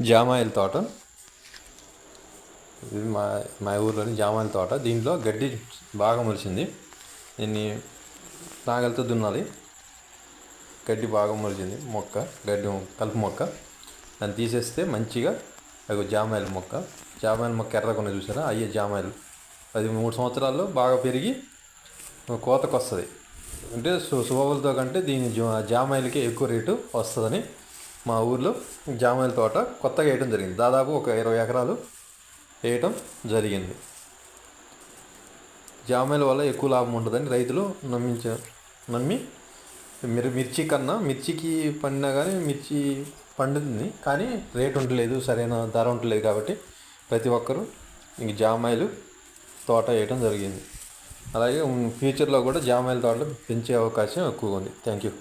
జామాయిల తోట. ఇది మా ఊర్లోని జామాయిల తోట. దీంట్లో గడ్డి బాగా మొలిచింది. దీన్ని నాగలితో దున్నాలి. గడ్డి బాగా మొలిచింది. గడ్డి కలుపు మొక్క. దాన్ని తీసేస్తే మంచిగా అది జామాయిల మొక్క. జామాయిల మొక్క ఎర్రగా చూసారా, అయ్యే జామాయిలు. అది 3 సంవత్సరాల్లో బాగా పెరిగి కోతకు వస్తుంది. అంటే శుభవులతో కంటే దీని జామాయిలకి ఎక్కువ రేటు వస్తుందని మా ఊర్లో జామాయిల తోట కొత్తగా వేయడం జరిగింది. దాదాపు ఒక 20 ఎకరాలు వేయటం జరిగింది. జామాయిల వల్ల ఎక్కువ లాభం ఉంటుందని రైతులు నమ్మి మిర్చి కన్నా, మిర్చికి పండినా కానీ మిర్చి పండుతుంది, కానీ రేటు ఉండలేదు, సరైన ధర ఉండలేదు. కాబట్టి ప్రతి ఒక్కరూ ఇంక జామాయిలు తోట వేయటం జరిగింది. అలాగే ఫ్యూచర్లో కూడా జామాయిల తోటలు పెంచే అవకాశం ఎక్కువగా ఉంది. Thank you.